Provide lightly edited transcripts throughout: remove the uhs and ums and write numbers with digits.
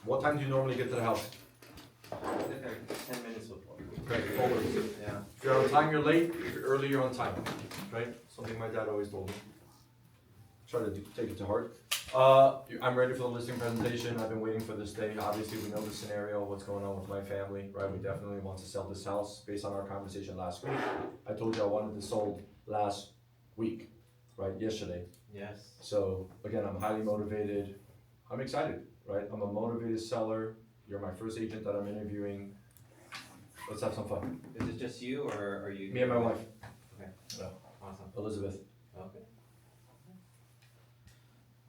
What time do you normally get to the house? Like 10 minutes before. Great, forward. Yeah. If you're on time, you're late. If you're early, you're on time. Right? Something my dad always told me. Try to take it to heart. I'm ready for the listing presentation. I've been waiting for this day. Obviously, we know the scenario, what's going on with my family, right? We definitely want to sell this house based on our conversation last week. I told you I wanted this sold last week, right? Yesterday. Yes. So again, I'm highly motivated. I'm excited, right? I'm a motivated seller. You're my first agent that I'm interviewing. Let's have some fun. Is it just you or are you? Me and my wife. Okay. Yeah. Awesome. Elizabeth. Okay.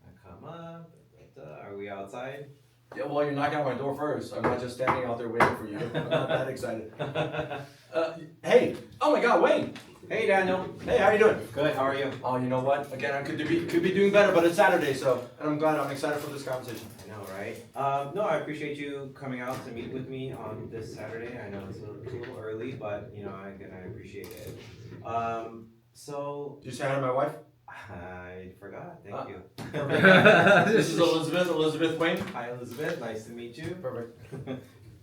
I come up. Are we outside? Yeah, well, you're knocking on my door first. I'm not just standing out there waiting for you. I'm not that excited. Hey! Oh my God, Wayne! Hey Daniel. Hey, how you doing? Good. How are you? Oh, you know what? Again, I could be doing better, but it's Saturday, so and I'm excited for this conversation. I know, right? No, I appreciate you coming out to meet with me on this Saturday. I know it's a little early, but you know, I appreciate it. So Did you say hi to my wife? I forgot. Thank you. This is Elizabeth Wayne. Hi Elizabeth. Nice to meet you. Perfect.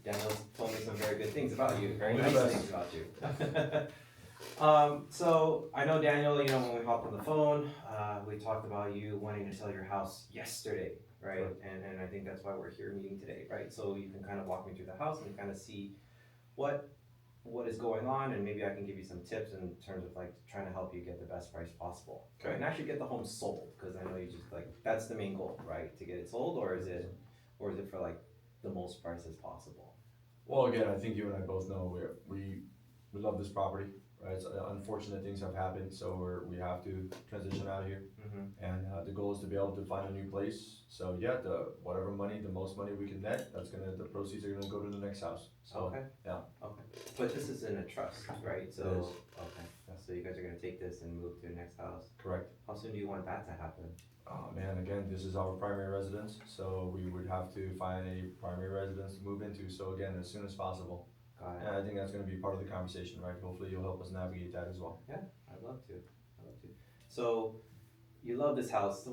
Daniel told me some very good things about you. Very Only nice the best. things about you. So I know Daniel, you know, when we hopped on the phone, we talked about you wanting to sell your house yesterday, right? Right. And I think that's why we're here meeting today, right? So you can kind of walk me through the house and kind of see what is going on, and maybe I can give you some tips in terms of like trying to help you get the best price possible. Okay. And actually get the home sold, because I know you just like that's the main goal, right? To get it sold, or is it for like the most price as possible? Well, again, I think you and I both know we love this property, right? So, unfortunate things have happened, so we have to transition out of here, Mm-hmm. and the goal is to be able to find a new place. So yeah, the most money we can net, the proceeds are gonna go to the next house. So Okay. yeah. Okay. But this is in a trust, right? So It is. okay. So you guys are gonna take this and move to your next house. Correct. How soon do you want that to happen? Oh man, again, this is our primary residence, so we would have to find a primary residence to move into. So again, as soon as possible. Got And it. I think that's gonna be part of the conversation, right? Hopefully you'll help us navigate that as well. Yeah, I'd love to. I'd love to. So you love this house. So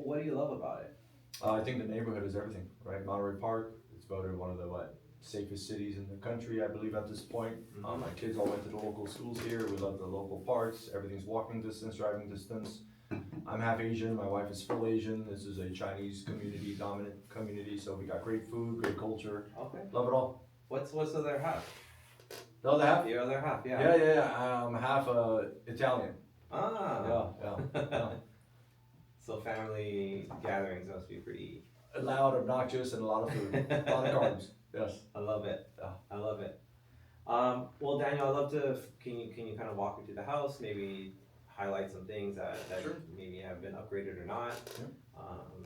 what do you love about it? I think the neighborhood is everything, right? Monterey Park, it's voted one of the safest cities in the country, I believe at this point. Mhm. My kids all went to the local schools here. We love the local parks. Everything's walking distance, driving distance. I'm half Asian. My wife is full Asian. This is a Chinese community, dominant community. So we got great food, great culture. Okay. Love it all. What's the other half? The other half? The other half, yeah. Yeah. I'm half Italian. Ah. Yeah. So family gatherings must be pretty. Loud, obnoxious, and a lot of food. A lot of carbs. Yes. I love it. Yeah. I love it. Well, Daniel, I'd love to. Can you kind of walk me through the house? Maybe highlight some things that Sure. maybe have been upgraded or not. Yeah.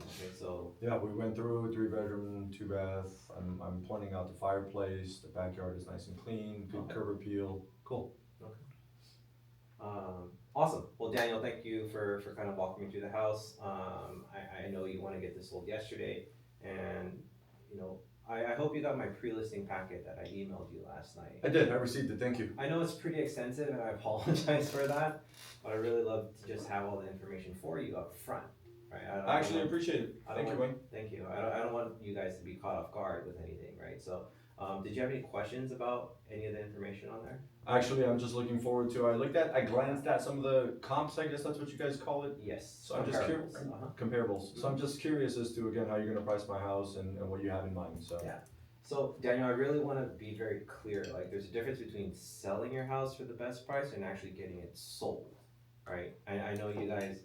Okay, so Yeah, we went through 3-bedroom, 2-bath. I'm pointing out the fireplace. The backyard is nice and clean. Good Okay. curb appeal. Cool. awesome. Well, Daniel, thank you for kind of walking me through the house. I know you want to get this sold yesterday, and you know I hope you got my pre-listing packet that I emailed you last night. I did. I received it. Thank you. I know it's pretty extensive, and I apologize for that, but I really love to just have all the information for you up front, right? I actually appreciate it. I don't Thank you, want- Wayne. Thank you. I don't want you guys to be caught off guard with anything, right? So, did you have any questions about any of the information on there? Actually, I'm just looking forward to. I glanced at some of the comps. I guess that's what you guys call it. Yes. So I'm just curious. Comparables. Uh-huh. Comparables. So I'm just curious as to again how you're gonna price my house and what you have in mind. So Yeah. So, Daniel, I really want to be very clear. Like, there's a difference between selling your house for the best price and actually getting it sold, right? I know you guys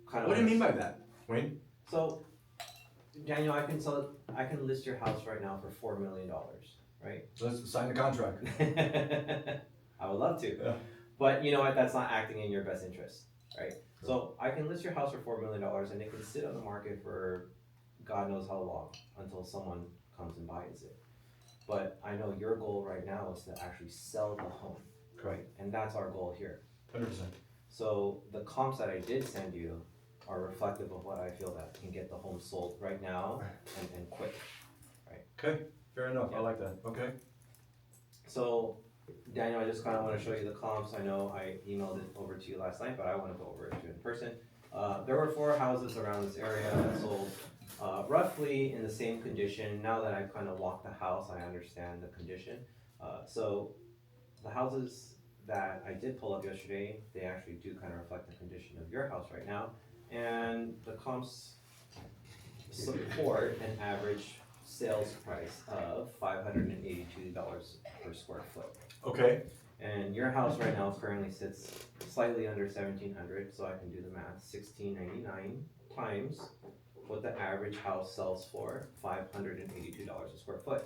kind of. what do you mean by that, Wayne? So, Daniel, I can list your house right now for $4 million, right? Let's sign the contract. I would love to. Yeah. But you know what? That's not acting in your best interest, right? So I can list your house for $4 million and it can sit on the market for God knows how long until someone comes and buys it. But I know your goal right now is to actually sell the home, Correct. and that's our goal here. 100%. So the comps that I did send you are reflective of what I feel that can get the home sold right now and quick. Okay. Fair enough. Yeah. I like that. Okay. So, Daniel, I just kind of want to show you the comps. I know I emailed it over to you last night, but I want to go over it to you in person. There were 4 houses around this area that sold roughly in the same condition. Now that I've kind of walked the house, I understand the condition. So the houses that I did pull up yesterday, they actually do kind of reflect the condition of your house right now. And the comps support an average sales price of $582 per square foot. Okay, And your house right now currently sits slightly under 1,700, so I can do the math, 1,699 times what the average house sells for, $582 a square foot.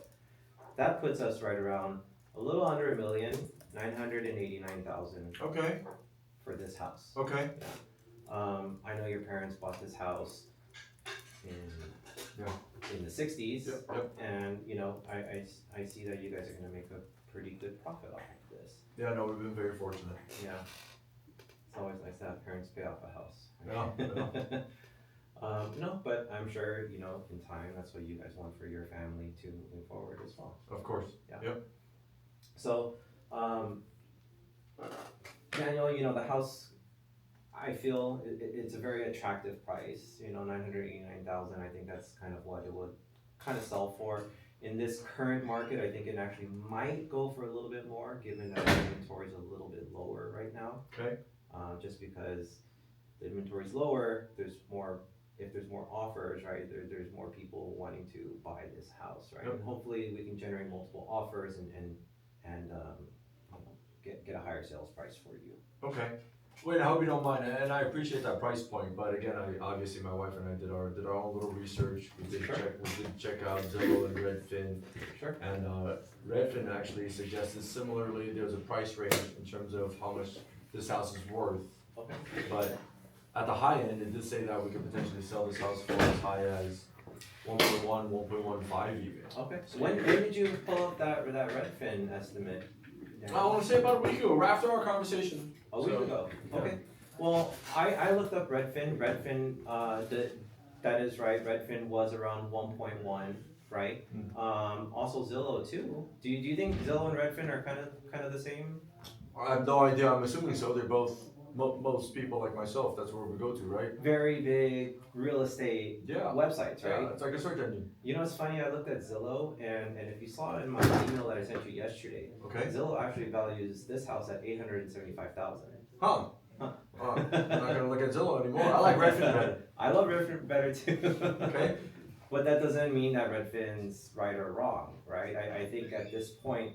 That puts us right around a little under $1,989,000 okay, for this house. okay. I know your parents bought this house Yeah. in the 60s, Yep, yep. and you know, I see that you guys are gonna make a pretty good profit off of this. Yeah, no, we've been very fortunate. Yeah. It's always nice to have parents pay off a house. Yeah, No, but I'm sure, you know, in time, that's what you guys want for your family too, moving forward as well. of course. Yeah. Yep. So, Daniel, you know, the house, I feel it's a very attractive price, you know, 989,000, I think that's kind of what it would kind of sell for. In this current market, I think it actually might go for a little bit more, given that the inventory is a little bit lower right now. Okay. Just because the inventory is lower, if there's more offers, right, there's more people wanting to buy this house, right? Yep. And hopefully we can generate multiple offers and get a higher sales price for you. Okay. Wait, I hope you don't mind, and I appreciate that price point, but again, obviously my wife and I did our own little research. We did check out Zillow and Redfin, Sure. and Redfin actually suggested similarly there's a price range in terms of how much this house is worth. Okay. But at the high end, it did say that we could potentially sell this house for as high as 1.1, 1.15 even. Okay. So when did you pull up that Redfin estimate? Dan? I want to say about a week ago, right after our conversation. A week So, ago. yeah. Okay. Well, I looked up Redfin. That is right. Redfin was around 1.1, right? Also Zillow too. Do you think Zillow and Redfin are kind of the same? I have no idea. I'm assuming so. They're both most people like myself. That's where we go to, right? Very big real estate Yeah. websites, right? Yeah, it's like a search engine. You know, it's funny. I looked at Zillow, and if you saw in my email that I sent you yesterday, Okay. Zillow actually values this house at $875,000. Huh. Huh. I'm not gonna look at Zillow anymore. I like Redfin better. I love Redfin better too. Okay. But that doesn't mean that Redfin's right or wrong, right? I think at this point,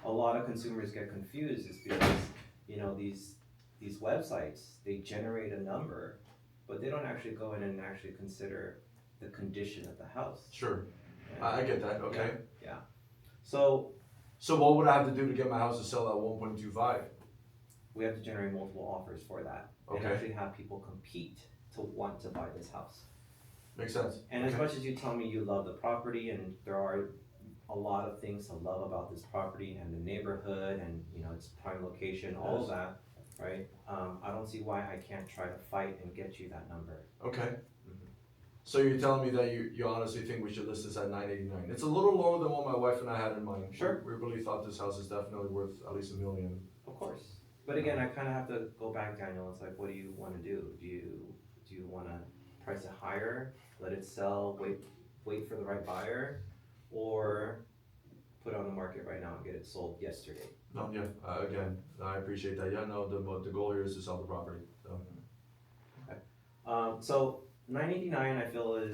a lot of consumers get confused is because, you know, these websites, they generate a number, but they don't actually go in and actually consider the condition of the house. Sure. And I get that. Okay. so So what would I have to do to get my house to sell at 1.25? we have to generate multiple offers for that. And Okay. actually have people compete to want to buy this house. Makes sense. And as Okay. much as you tell me you love the property, and there are a lot of things to love about this property and the neighborhood and, you know, its prime location, all of Yes. that, right? I don't see why I can't try to fight and get you that number. Okay. Mhm. So you're telling me that you honestly think we should list this at 989? It's a little lower than what my wife and I had in mind. Sure. We really thought this house is definitely worth at least $1 million. Of course. But again, I kind of have to go back, Daniel. It's like, what do you want to do? Do you want to price it higher, let it sell, wait for the right buyer, or put it on the market right now and get it sold yesterday? No, yeah. Again, I appreciate that. Yeah, no. The goal here is to sell the property. So. So 989, I feel is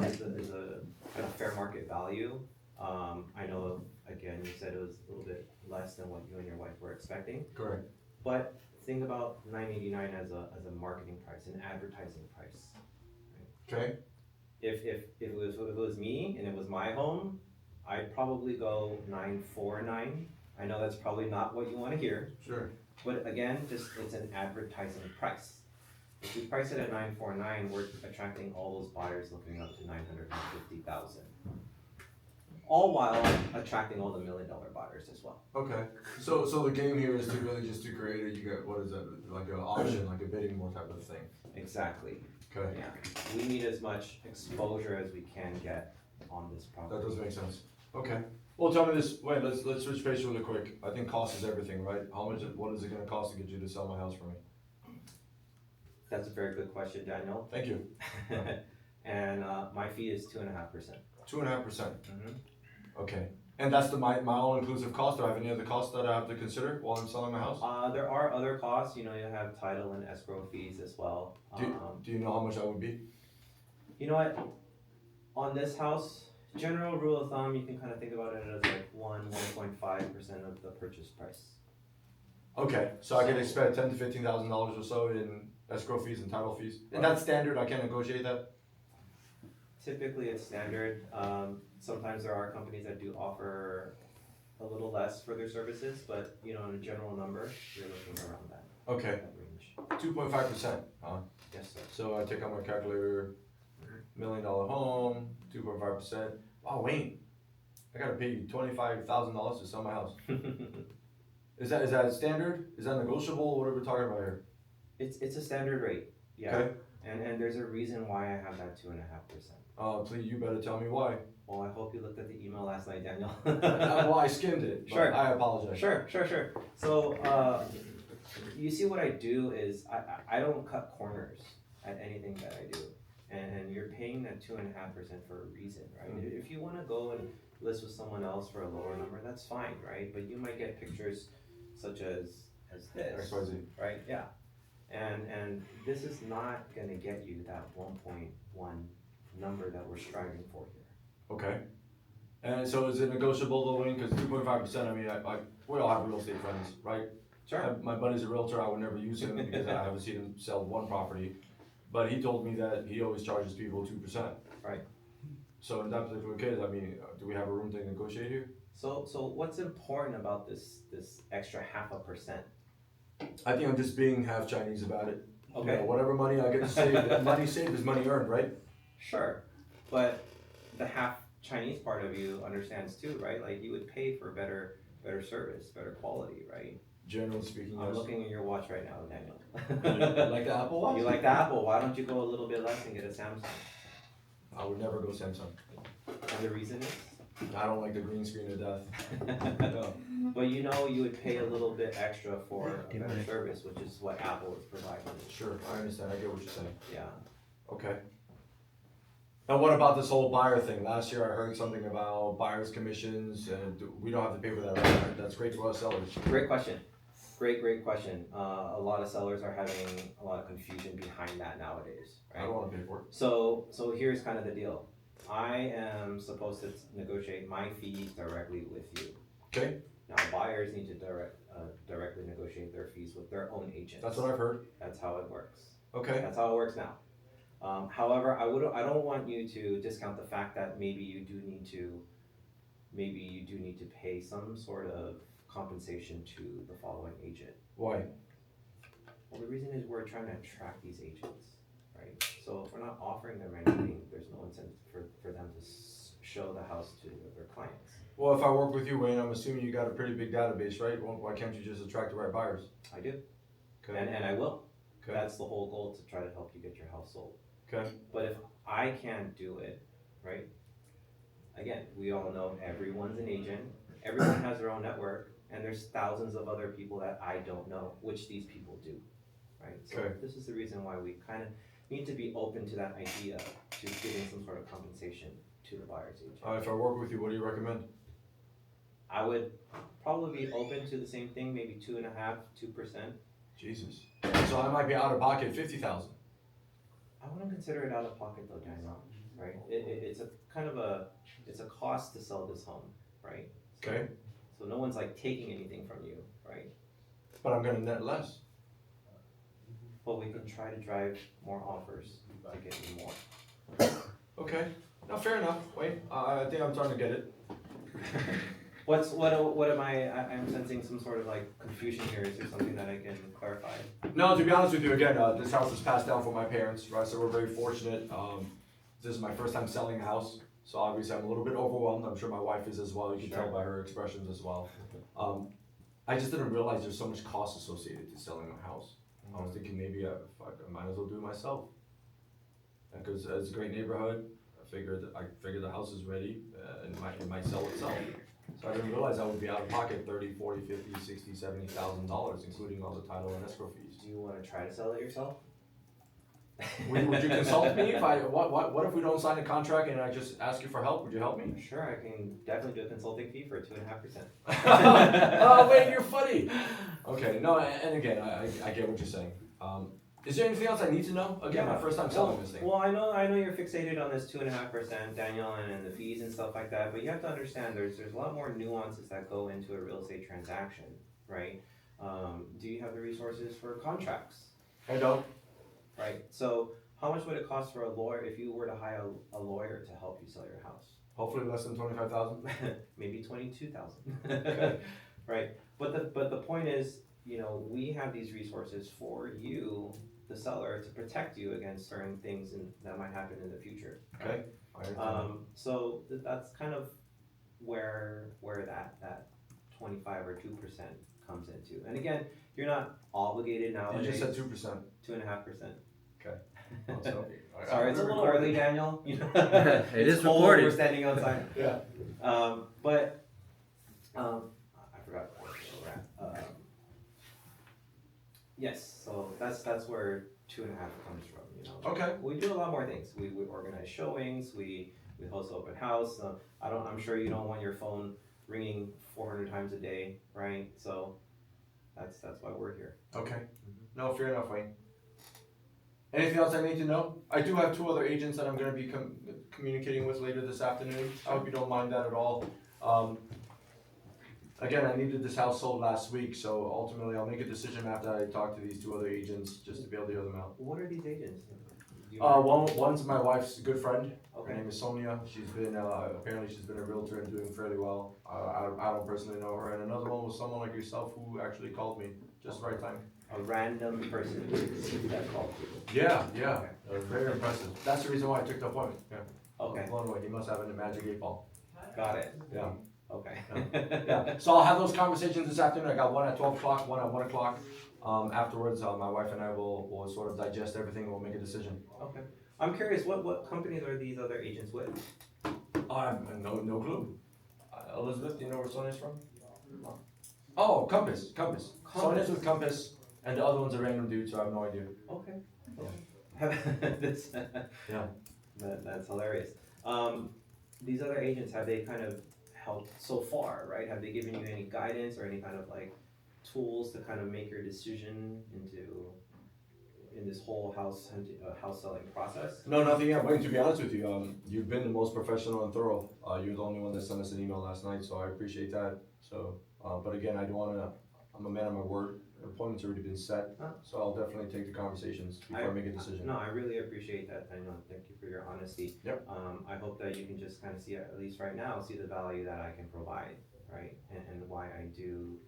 a kind of fair market value. I know, again, you said it was a little bit less than what you and your wife were expecting, Correct. but think about 989 as a marketing price, an advertising price. Okay. If it was me and it was my home, I'd probably go 949. I know that's probably not what you want to hear, Sure. but again, just it's an advertising price. If we price it at 949, we're attracting all those buyers looking up to 950,000. All while attracting all the $1 million buyers as well. Okay. So the game here is to really just to create a, you get, what is that, like an auction, like a bidding war type of thing. Exactly. Okay. Yeah. We need as much exposure as we can get on this property. That does make sense. Okay. Well, tell me this. Wait, let's switch base really quick. I think cost is everything, right? What is it gonna cost to get you to sell my house for me? That's a very good question, Daniel. Thank you. And my fee is 2.5%. 2.5%. Okay. And that's my all-inclusive cost. Do I have any other costs that I have to consider while I'm selling my house? There are other costs, you know, you have title and escrow fees as well. Do you know how much that would be? You know what, on this house, general rule of thumb, you can kind of think about it as like 1.5% of the purchase price. Okay, so I can expect $10,000 to $15,000 or so in escrow fees and title fees. And that's standard. I can't negotiate that. Typically, it's standard. Sometimes there are companies that do offer a little less for their services, but you know, in a general number, you're looking around that, Okay, that range. 2.5%. Yes, sir. So I take out my calculator. $1 million home, 2.5%. Wow, Wayne, I gotta pay you $25,000 to sell my house. Is that standard? Is that negotiable? What are we talking about here? It's a standard rate, yeah. Okay. And there's a reason why I have that 2.5%. Please, you better tell me why. Well, I hope you looked at the email last night, Daniel. Well, I skimmed it. But Sure. I apologize. Sure. So, you see what I do is I don't cut corners at anything that I do. And you're paying that 2.5% for a reason, right? Mhm. If you wanna go and list with someone else for a lower number, that's fine, right? But you might get pictures such as this, XYZ. right? Yeah. And this is not gonna get you that 1.1 number that we're striving for here. Okay. And so is it negotiable though, Wayne? Because 2.5%, I mean, we all have real estate friends, right? My buddy's a realtor. I would never use him because I haven't seen him sell one property. But he told me that he always charges people 2%. Right. So in that particular case, I mean, do we have a room to negotiate here? So what's important about this extra 0.5%? I think I'm just being half Chinese about it. Okay. You know, whatever money I get to save, money saved is money earned, right? Sure, but the half Chinese part of you understands too, right? Like you would pay for better service, better quality, right? Generally speaking, I'm yes. looking at your watch right now, Daniel. Like the Apple Watch? You like the Apple? Why don't you go a little bit less and get a Samsung? I would never go Samsung. And the reason is? I don't like the green screen to death. No. But you know you would pay a little bit extra for a better service, which is what Apple is providing. Sure, I understand. I get what you're saying. Yeah. Okay. Now, what about this whole buyer thing? Last year, I heard something about buyer's commissions, and we don't have to pay for that, right? That's great for us sellers. Great question. Great question. A lot of sellers are having a lot of confusion behind that nowadays, I right? don't want to pay for it. So here's kind of the deal. I am supposed to negotiate my fees directly with you. Okay, Now buyers need to directly negotiate their fees with their own agents. that's what I've heard. That's how it works. Okay, That's how it works now. However, I don't want you to discount the fact that maybe you do need to pay some sort of compensation to the following agent. why? Well, the reason is we're trying to attract these agents, right? So if we're not offering them anything, there's no incentive for them to show the house to their clients. Well, if I work with you, Wayne, I'm assuming you got a pretty big database, right? Well, why can't you just attract the right buyers? I do, Okay, and I will. okay, That's the whole goal, to try to help you get your house sold. okay. But if I can't do it, right? Again, we all know everyone's an agent. Everyone has their own network, and there's thousands of other people that I don't know, which these people do, right? So Okay. this is the reason why we kind of need to be open to that idea, to giving some sort of compensation to the buyer's agent. If I work with you, what do you recommend? I would probably be open to the same thing, maybe 2.5%, 2%. Jesus. So I might be out of pocket 50,000. I wouldn't consider it out of pocket though, Daniel, right? It's a kind of it's a cost to sell this home, right? Okay, So no one's like taking anything from you, right? but I'm gonna net less. But we can try to drive more offers to get you more. Okay, now fair enough. Wait, I think I'm starting to get it. What am I'm sensing some sort of like confusion here. Is there something that I can clarify? No, to be honest with you, again, this house was passed down from my parents, right? So we're very fortunate. This is my first time selling a house, so obviously I'm a little bit overwhelmed. I'm sure my wife is as well. You can tell Sure. by her expressions as well. I just didn't realize there's so much cost associated to selling a house. I was thinking maybe I might as well do it myself. Because it's a great neighborhood. I figured the house is ready and it might sell itself. So I didn't realize I would be out of pocket $30,000, $40,000, $50,000, $60,000, $70,000, including all the title and escrow fees. Do you want to try to sell it yourself? Would you consult me if what if we don't sign a contract and I just ask you for help? Would you help me? Sure, I can definitely do a consulting fee for 2.5%. Oh wait, you're funny. Okay, no, and again, I get what you're saying. Is there anything else I need to know? Again, my first time selling this thing. Well, I know you're fixated on this 2.5%, Daniel, and the fees and stuff like that, but you have to understand there's a lot more nuances that go into a real estate transaction, right? Do you have the resources for contracts? I don't. Right, so how much would it cost for a lawyer if you were to hire a lawyer to help you sell your house? Hopefully less than 25,000. Maybe 22,000. Okay. Right, but the point is, you know, we have these resources for you, the seller, to protect you against certain things that might happen in the future. Okay. I understand. So that's kind of where that 25 or 2% comes into. And again, you're not obligated You nowadays. just said 2%. 2.5%. Okay. So, Sorry, it's a little early, Daniel. You know, It it's is cold, recorded. We're standing outside. Yeah. But I forgot where we're at. Yes, so that's where 2.5 comes from. You know. Okay. We do a lot more things. We organize showings. We host open house. I'm sure you don't want your phone ringing 400 times a day, right? So that's why we're here. Okay. No, fair enough, Wayne. Anything else I need to know? I do have 2 other agents that I'm going to be communicating with later this afternoon. I hope you don't mind that at all. Again, I needed this house sold last week, so ultimately I'll make a decision after I talk to these 2 other agents just to be able to hear them out. What are these agents? Do you know? One's my wife's good friend. Her Okay. name is Sonia. She's been apparently she's been a realtor and doing fairly well. I don't personally know her. And another one was someone like yourself who actually called me just the right time. A random person that called you. Yeah, very impressive. That's the reason why I took the appointment. Yeah. Okay, I'm blown away. He must have a magic 8-ball. got it. Yeah. Okay. Yeah. So I'll have those conversations this afternoon. I got one at 12 o'clock, one at 1 o'clolock. Afterwards, my wife and I will sort of digest everything and we'll make a decision. Okay. I'm curious, what companies are these other agents with? No clue. Elizabeth, do you know where Sonia's from? Oh, Compass. Sonia's with Compass, and the other one's a random dude, so I have no idea. Okay. This, Yeah. That's hilarious. These other agents, have they kind of helped so far, right? Have they given you any guidance or any kind of like tools to kind of make your decision in this whole house selling process? No, nothing yet. Wayne, to be honest with you, you've been the most professional and thorough. You're the only one that sent us an email last night, so I appreciate that. So, but again, I'm a man of my word. The appointment's already been set, so I'll definitely take the conversations before I make a decision. No, I really appreciate that. I know. Thank you for your honesty. Yep. I hope that you can just kind of see, at least right now, see the value that I can provide, right? And why I do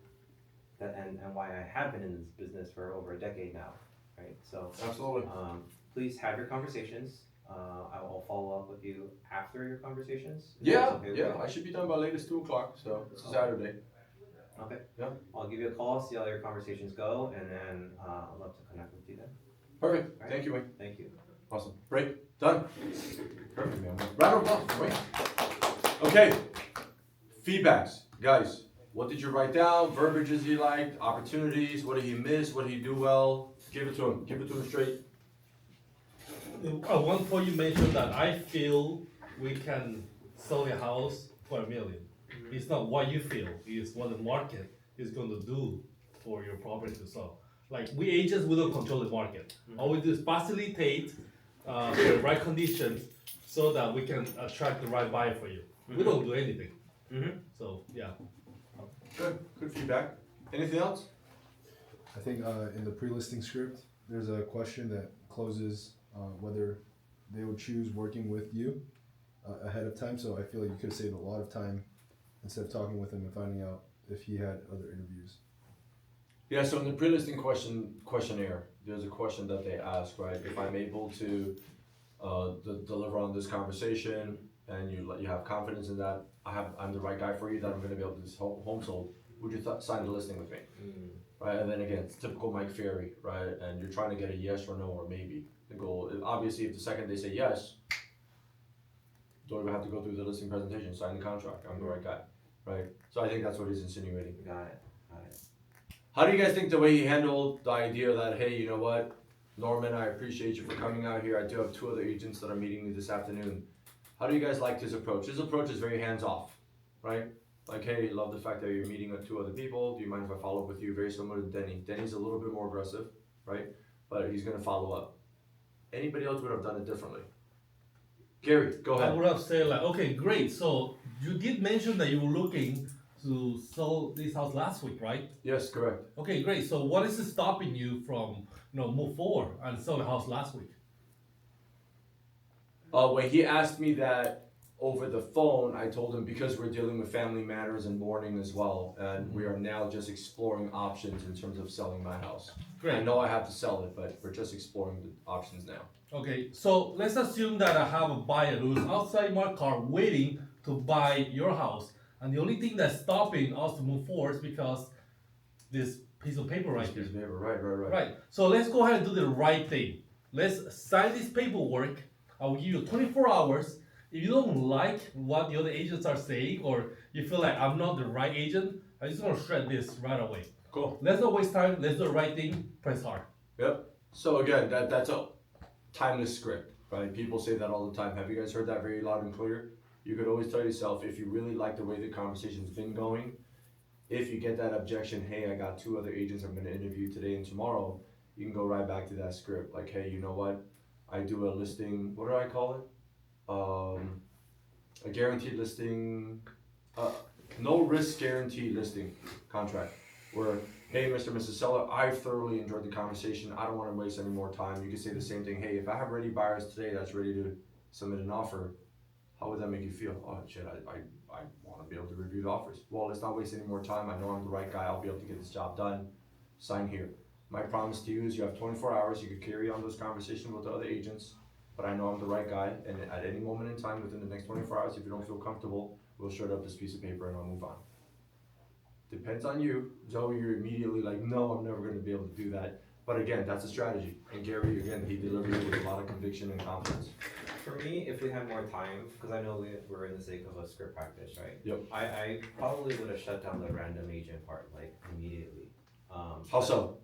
that, and why I have been in this business for over a decade now, right? So, Absolutely. please have your conversations. I will follow up with you after your conversations. if Yeah, that's okay with you. I should be done by latest 2 o'clock, so it's a Saturday. Okay. Yeah. I'll give you a call, see how your conversations go, and then I'd love to connect with you then. Perfect. Right. Thank you, Wayne. Thank you. Awesome. Break. Done. Perfect, man. Round of applause for Wayne. Okay. Feedbacks. Guys, what did you write down? Verbiages he liked? Opportunities? What did he miss? What did he do well? Give it to him. Give it to him straight. At one point you mentioned that I feel we can sell a house for $1 million. It's not what you feel, it's what the market is going to do for your property to sell. Like we agents, we don't control the market. All we do is facilitate the right conditions so that we can attract the right buyer for you. We don't do anything. Mm-hmm. So yeah. Good. Good feedback. Anything else? I think in the pre-listing script, there's a question that closes whether they would choose working with you ahead of time. So I feel like you could have saved a lot of time instead of talking with him and finding out if he had other interviews. Yeah, so in the pre-listing questionnaire, there's a question that they ask, right? If I'm able to deliver on this conversation and you have confidence in that, I'm the right guy for you, that I'm gonna be able to get this home sold, would you sign the listing with me? Right, and then again, it's typical Mike Ferry, right? And you're trying to get a yes or no or maybe. The goal, obviously, if the second they say yes, don't even have to go through the listing presentation, sign the contract, I'm the right guy, right? So I think that's what he's insinuating. Got it. How do you guys think the way he handled the idea that, hey, you know what, Norman, I appreciate you for coming out here. I do have 2 other agents that are meeting me this afternoon. How do you guys like his approach? His approach is very hands-off, right? Like, hey, love the fact that you're meeting with 2 other people. Do you mind if I follow up with you? Very similar to Denny. Denny's a little bit more aggressive, right? But he's gonna follow up. Anybody else would have done it differently. Gary, go I ahead. would have said like, okay, great. So you did mention that you were looking to sell this house last week, right? Yes, correct. Okay, great. So what is stopping you from, move forward and sell the house last week? When he asked me that over the phone, I told him because we're dealing with family matters and mourning as well, and we are now just exploring options in terms of selling my house. I Great. know I have to sell it, but we're just exploring the options now. Okay, so let's assume that I have a buyer who's outside my car waiting to buy your house, and the only thing that's stopping us to move forward is because this piece of paper right This here. piece of paper, right. Right. So let's go ahead and do the right thing. Let's sign this paperwork. I will give you 24 hours. If you don't like what the other agents are saying, or you feel like I'm not the right agent, I'm just gonna shred this right away. Cool. Let's not waste time. Let's do the right thing. Press hard. Yep. So again, that's a timeless script, right? People say that all the time. Have you guys heard that very loud and clear? You could always tell yourself, if you really like the way the conversation's been going, if you get that objection, hey, I got 2 other agents I'm gonna interview today and tomorrow, you can go right back to that script. Like, hey, you know what? I do a listing, what do I call it? A guaranteed listing, no risk guarantee listing contract. Where, hey, Mr. and Mrs. Seller, I thoroughly enjoyed the conversation. I don't want to waste any more time. You can say the same thing. Hey, if I have ready buyers today that's ready to submit an offer, how would that make you feel? Oh shit, I want to be able to review the offers. Well, let's not waste any more time. I know I'm the right guy. I'll be able to get this job done. Sign here. My promise to you is you have 24 hours. You could carry on those conversations with the other agents, but I know I'm the right guy. And at any moment in time within the next 24 hours, if you don't feel comfortable, we'll shred up this piece of paper and I'll move on. Depends on you. Joe, you're immediately like, no, I'm never gonna be able to do that. But again, that's a strategy. And Gary, again, he delivered it with a lot of conviction and confidence. For me, if we had more time, because I know we're in the sake of a script practice, right? Yep. I probably would have shut down the random agent part, like, immediately. How so?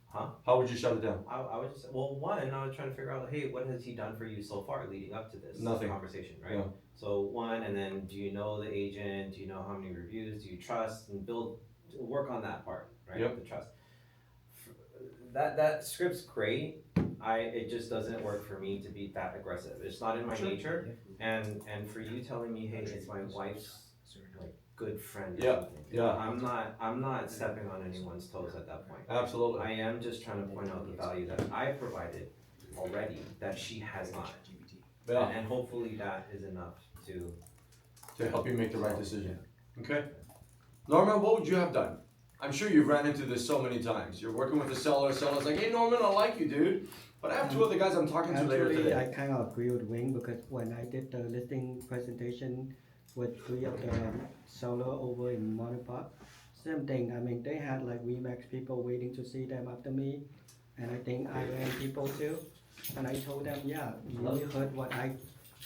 Huh? How would you shut it down? I would just, well, one, I was trying to figure out, hey, what has he done for you so far leading up to this Nothing. conversation, right? Yeah. So one, and then do you know the agent? Do you know how many reviews? Do you trust and work on that part, right? Yep. The trust. That script's great. It just doesn't work for me to be that aggressive. It's not in my nature. And for you telling me, hey, it's my wife's like good friend or Yeah, something. yeah. I'm not stepping on anyone's toes at that point. Absolutely. I am just trying to point out the value that I provided already that she has not. Yeah. And hopefully that is enough to To help you make the right decision. Okay. Norman, what would you have done? I'm sure you've ran into this so many times. You're working with a seller's like, hey Norman, I like you, dude. But I have 2 other guys I'm talking to later Actually, I today. kind of agree with Wing because when I did the listing presentation with 3 of the seller over in Mountain Park, same thing. I mean, they had like Remax people waiting to see them after me, and I think IRM people too. And I told them, yeah, you heard what I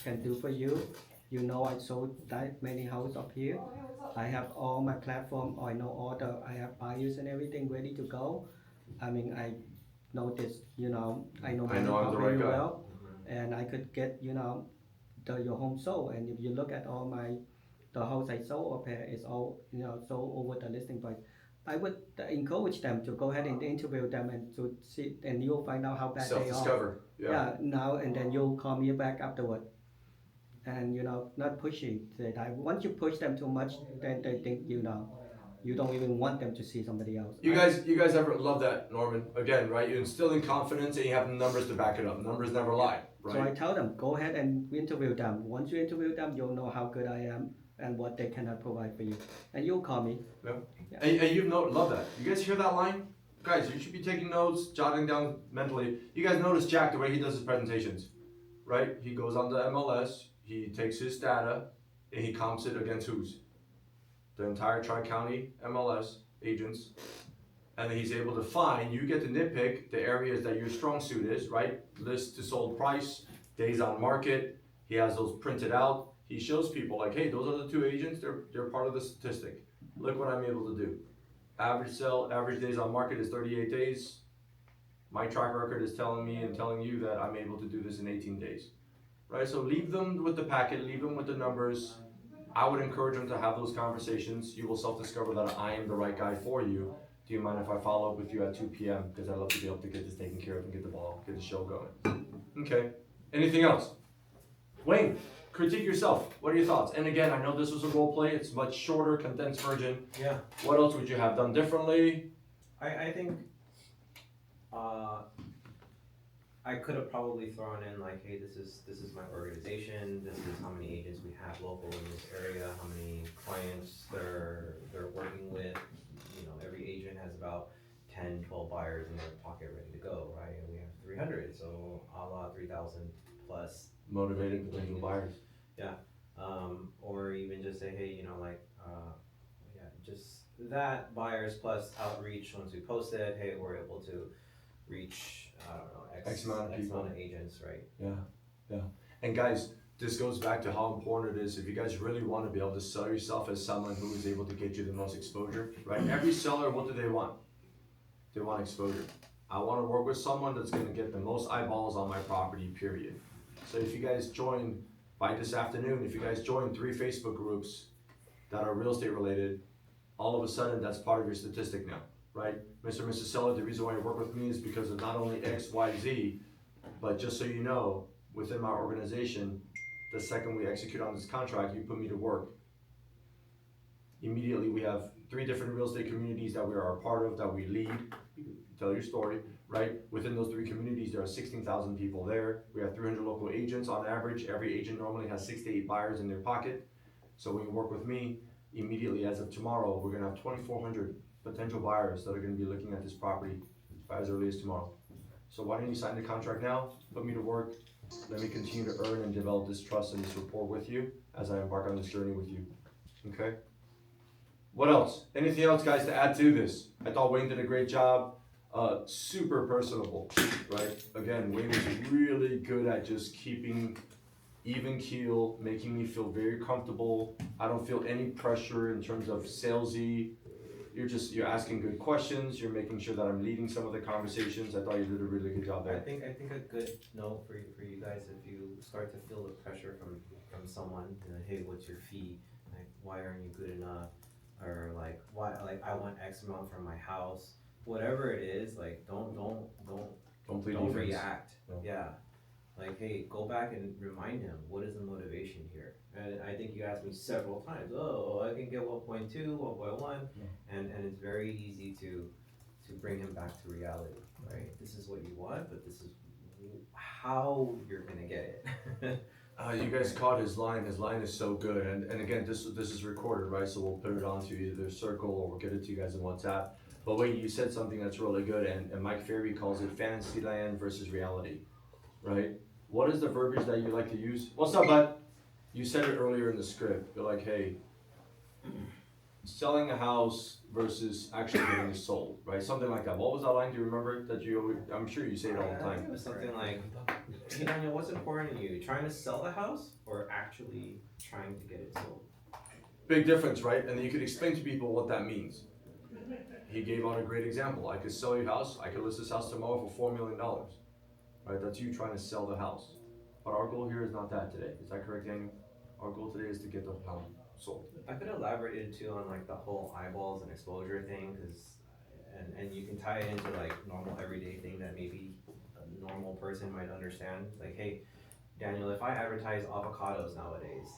can do for you. You know, I sold that many houses up here. I have all my platform. I know all I have buyers and everything ready to go. I mean, I know this, I know I know Mountain I'm Park the very right guy. well, and I could get, your home sold. And if you look at all the house I sold up here is all, sold over the listing price. I would encourage them to go ahead and interview them and to see, and you'll find out how bad they are. Self-discover. Yeah. Now and then you'll call me back afterward. And not pushy. Once you push them too much, then they think you don't even want them to see somebody else. You guys ever love that, Norman? Again, right? You're instilling confidence and you have numbers to back it up. Numbers never lie, So I right? tell them, go ahead and interview them. Once you interview them, you'll know how good I am and what they cannot provide for you. And you'll call me. And you've love that. You guys hear that line? Guys, you should be taking notes, jotting down mentally. You guys notice Jack, the way he does his presentations, right? He goes on the MLS, he takes his data, and he comps it against whose? The entire Tri-County MLS agents. And then he's able to find, you get to nitpick the areas that your strong suit is, right? List to sold price, days on market. He has those printed out. He shows people like, hey, those are the 2 agents, they're part of the statistic. Look what I'm able to do. Average days on market is 38 days. My track record is telling me and telling you that I'm able to do this in 18 days, right? So leave them with the packet, leave them with the numbers. I would encourage them to have those conversations. You will self-discover that I am the right guy for you. Do you mind if I follow up with you at 2 p.m.? Because I'd love to be able to get this taken care of and get the show going. Okay. Anything else? Wayne, critique yourself. What are your thoughts? And again, I know this was a role play. It's much shorter, condensed version. Yeah. What else would you have done differently? I think I could have probably thrown in like, hey, this is my organization, this is how many agents we have local in this area, how many clients they're working with. You know, every agent has about 10, 12 buyers in their pocket ready to go, right? And we have 300, so a la 3,000 plus. Motivated potential buyers. Or even just say, hey, you know, like, just that buyers plus outreach once we post it, hey, we're able to reach, I don't know, X amount of people. amount of agents, right? Yeah. And guys, this goes back to how important it is if you guys really want to be able to sell yourself as someone who is able to get you the most exposure, right? Every seller, what do they want? They want exposure. I want to work with someone that's going to get the most eyeballs on my property, period. So if you guys join, by this afternoon, if you guys join 3 Facebook groups that are real estate related, all of a sudden that's part of your statistic now, right? Mr. and Mrs. Seller, the reason why you work with me is because of not only X, Y, Z, but just so you know, within my organization, the second we execute on this contract, you put me to work. Immediately, we have 3 different real estate communities that we are a part of, that we lead. You can tell your story, right? Within those 3 communities, there are 16,000 people there. We have 300 local agents on average. Every agent normally has 6 to 8 buyers in their pocket. So when you work with me, immediately as of tomorrow, we're gonna have 2,400 potential buyers that are gonna be looking at this property by as early as tomorrow. So why don't you sign the contract now, put me to work, let me continue to earn and develop this trust and this rapport with you as I embark on this journey with you, okay? What else? Anything else, guys, to add to this? I thought Wayne did a great job, super personable, right? Again, Wayne was really good at just keeping even keel, making me feel very comfortable. I don't feel any pressure in terms of salesy. You're asking good questions. You're making sure that I'm leading some of the conversations. I thought you did a really good job I there. think a good note for you guys, if you start to feel the pressure from someone, you know, hey, what's your fee? Like, why aren't you good enough? Or like, why, like, I want X amount from my house. Whatever it is, like, don't Don't plead don't defense. react. No. Yeah. Like, hey, go back and remind him, what is the motivation here? And I think you asked me several times, oh, I can get 1.2, 1.1, and it's very easy to bring him back to reality, right? This is what you want, but this is how you're gonna get it. You guys caught his line. His line is so good. And again, this is recorded, right? So we'll put it onto either Circle or we'll get it to you guys in WhatsApp. But wait, you said something that's really good, and Mike Ferry calls it fantasy land versus reality, right? What is the verbiage that you like to use? What's up, bud? You said it earlier in the script. You're like, hey, selling a house versus actually getting it sold, right? Something like that. What was that line? Do you remember that you always, I'm sure you say it all the I think time. it was something like, hey Daniel, what's important to you? Trying to sell the house or actually trying to get it sold? Big difference, right? And you could explain to people what that means. He gave out a great example. I could sell your house. I could list this house tomorrow for $4 million, right? That's you trying to sell the house. But our goal here is not that today. Is that correct, Daniel? Our goal today is to get the house sold. I could elaborate it too on like the whole eyeballs and exposure thing, cause, and you can tie it into like normal everyday thing that maybe a normal person might understand. Like, hey, Daniel, if I advertise avocados nowadays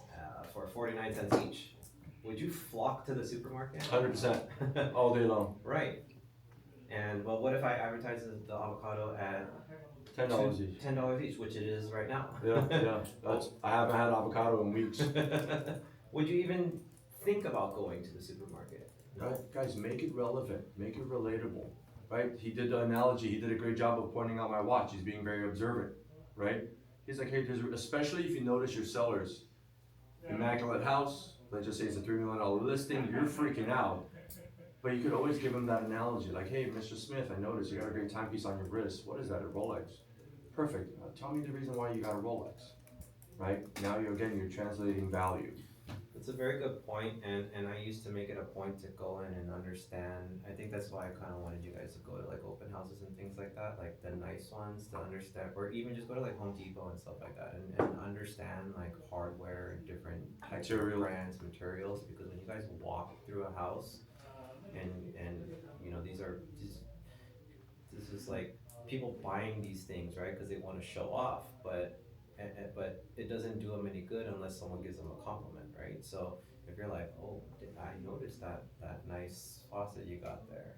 for 49 cents each, would you flock to the supermarket? 100%, all day long. Right. And but what if I advertise the avocado at $10 each. $10 each, which it is right now? Yeah. I haven't had avocado in weeks. Would you even think about going to the supermarket? Right, guys, make it relevant, make it relatable, right? He did the analogy, he did a great job of pointing out my watch, he's being very observant, right? He's like, hey, especially if you notice your sellers, immaculate house, let's just say it's a $3 million listing, you're freaking out. But you could always give him that analogy, like, hey, Mr. Smith, I noticed you got a great timepiece on your wrist, what is that, a Rolex? Perfect, tell me the reason why you got a Rolex, right? Now you're translating value. It's a very good point, and I used to make it a point to go in and understand. I think that's why I kind of wanted you guys to go to like open houses and things like that, like the nice ones to understand, or even just go to like Home Depot and stuff like that, and understand like hardware and different types Material. of brands, materials. Because when you guys walk through a house, and you know this is like people buying these things, right? Because they want to show off, but it doesn't do them any good unless someone gives them a compliment, right? So if you're like, oh, I noticed that nice faucet you got there,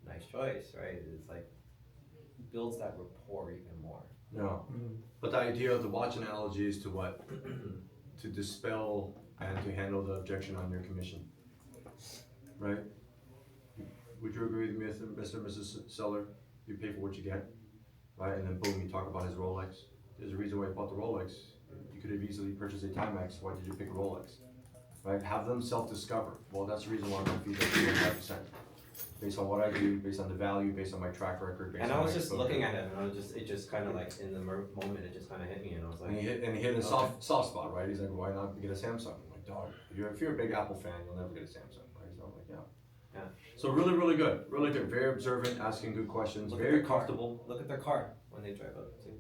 nice choice, right? It's like builds that rapport even more. No. But the idea of the watch analogy is to what? To dispel and to handle the objection on your commission, right? Would you agree with me, Mr. and Mrs. Seller? You pay for what you get, right? And then boom, you talk about his Rolex. There's a reason why you bought the Rolex. You could have easily purchased a Timex. Why did you pick a Rolex? Right? Have them self-discover. Well, that's the reason why my fees are 25%. Based on what I do, based on the value, based on my track record, based And on I was my just exposure. looking at it, and it just kind of like in the moment, it just kind of hit me, and I was like, And he hit a soft spot, right? He's like, why not get a Samsung? I'm like, dog, if you're a big Apple fan, you'll never get a Samsung, right? So I'm like, yeah. Yeah. So really good, very observant, asking good questions, Look at very their car. comfortable. Look at their car when they drive up too.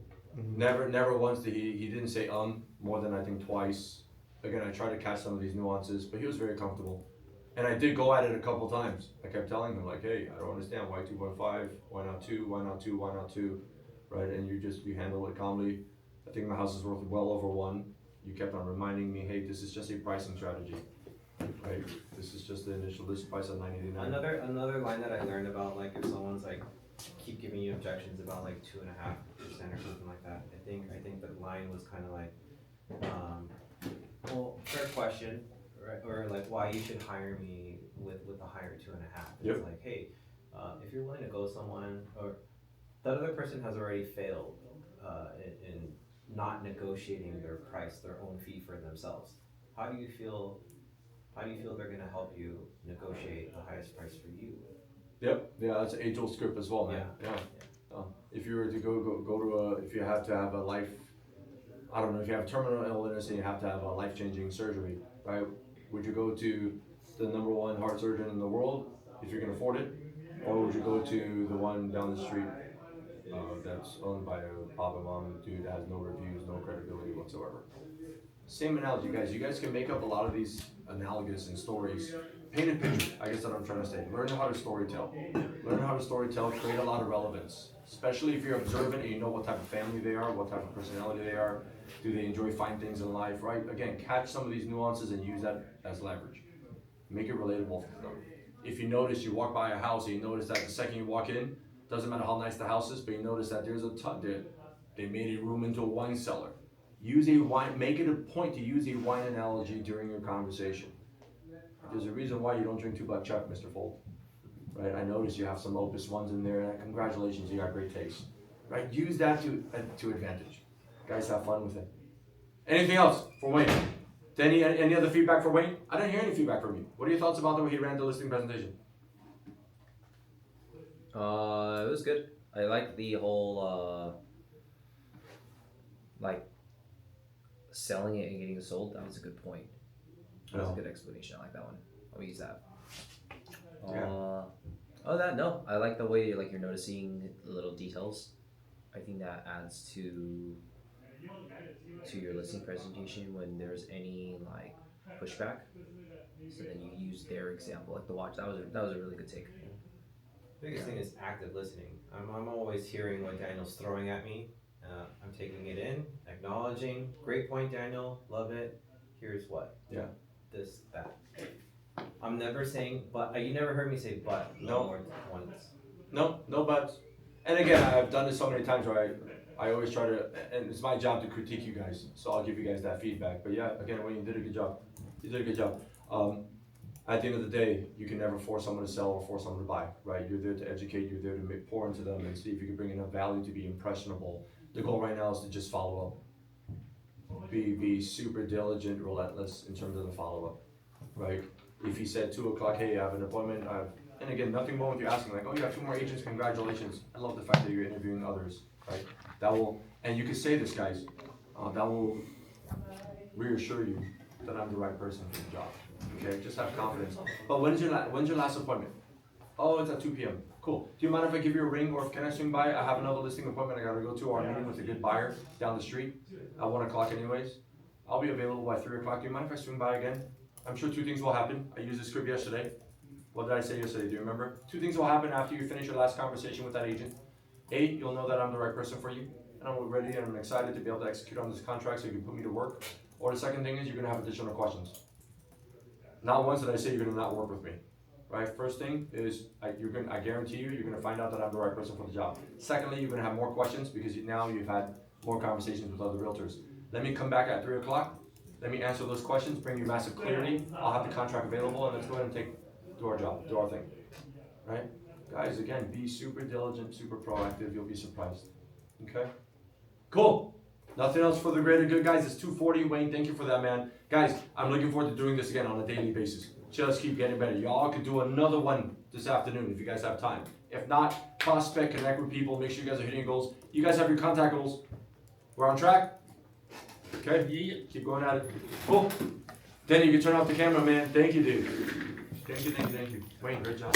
Never once did he didn't say more than I think twice. Again, I tried to catch some of these nuances, but he was very comfortable. And I did go at it a couple times. I kept telling him like, hey, I don't understand, why 2.5, why not 2, why not 2, why not 2, right? And you handle it calmly. I think my house is worth well over 1. You kept on reminding me, hey, this is just a pricing strategy, right? This is just the initial list price of $989. Another line that I learned about, like if someone's like keep giving you objections about like 2.5% or something like that. I think the line was kind of like, well, fair question, right? Or like why you should hire me with a higher 2.5. Yep. It's like, hey, if you're willing to go someone, or that other person has already failed in not negotiating their price, their own fee for themselves. How do you feel they're gonna help you negotiate the highest price for you? Yep, yeah, that's an age-old script as well, man. Yeah. If you were to go to if you have to have a life, I don't know, if you have terminal illness and you have to have a life-changing surgery, right? Would you go to the #1 heart surgeon in the world if you can afford it, or would you go to the one down the street that's owned by a pop and mom dude that has no reviews, no credibility whatsoever? Same analogy, guys. You guys can make up a lot of these analogous and stories. Paint a picture, I guess that's what I'm trying to say. Learn how to storytell. Learn how to storytell, create a lot of relevance. Especially if you're observant and you know what type of family they are, what type of personality they are. Do they enjoy fine things in life, right? Again, catch some of these nuances and use that as leverage. Make it relatable for them. If you notice, you walk by a house and you notice that the second you walk in, doesn't matter how nice the house is, but you notice that there's a ton there. They made a room into a wine cellar. Make it a point to use a wine analogy during your conversation. There's a reason why you don't drink 2 Black Chuck, Mr. Fold. Right? I noticed you have some Opus ones in there. Congratulations, you got great taste. Right? Use that to advantage. Guys, have fun with it. Anything else for Wayne? Any other feedback for Wayne? I didn't hear any feedback from you. What are your thoughts about the way he ran the listing presentation? It was good. I like the whole like selling it and getting it sold. That was a good point. That was a good explanation. I like that one. I'll use that. Yeah. Other than that, no. I like the way like you're noticing the little details. I think that adds to your listing presentation when there's any like pushback. So then you use their example, like the watch. That was a really good take. Biggest thing is active listening. I'm always hearing what Daniel's throwing at me. I'm taking it in, acknowledging. Great point, Daniel. Love it. Here's what. Yeah. This, that. I'm never saying but. You never heard me say but. No. More than once. No buts. And again, I've done this so many times where I always try to, and it's my job to critique you guys, so I'll give you guys that feedback. But yeah, again, Wayne, you did a good job. You did a good job. At the end of the day, you can never force someone to sell or force someone to buy, right? You're there to educate, you're there to pour into them and see if you can bring enough value to be impressionable. The goal right now is to just follow up. Be super diligent, relentless in terms of the follow-up, right? If he said 2 o'clock, hey, I have an appointment, and again, nothing wrong with you asking, like, oh, you have 2 more agents, congratulations. I love the fact that you're interviewing others, right? That will, and you can say this, guys, that will reassure you that I'm the right person for the job. Okay, just have confidence. But when's your last appointment? Oh, it's at 2 p.m. Cool. Do you mind if I give you a ring, or can I swing by? I have another listing appointment I gotta go to, or I'm meeting with a good buyer down the street at 1 o'clock anyways. I'll be available by 3 o'clock. Do you mind if I swing by again? I'm sure two things will happen. I used the script yesterday. What did I say yesterday? Do you remember? Two things will happen after you finish your last conversation with that agent. A, you'll know that I'm the right person for you, and I'm ready and I'm excited to be able to execute on this contract so you can put me to work. Or the second thing is you're gonna have additional questions. Not once did I say you're gonna not work with me. Right? First thing is I guarantee you're gonna find out that I'm the right person for the job. Secondly, you're gonna have more questions because now you've had more conversations with other realtors. Let me come back at 3 o'clock. Let me answer those questions, bring you massive clarity. I'll have the contract available, and let's go ahead and do our job, do our thing. Right? Guys, again, be super diligent, super proactive. You'll be surprised. Okay? Cool. Nothing else for the greater good, guys. It's 2:40. Wayne, thank you for that, man. Guys, I'm looking forward to doing this again on a daily basis. Just keep getting better. Y'all could do another one this afternoon if you guys have time. If not, prospect, connect with people, make sure you guys are hitting your goals. You guys have your contact goals. We're on track? Okay? Yeah. Keep going at it. Cool. Danny, you can turn off the camera, man. Thank you, dude. Thank you. Wayne, great job.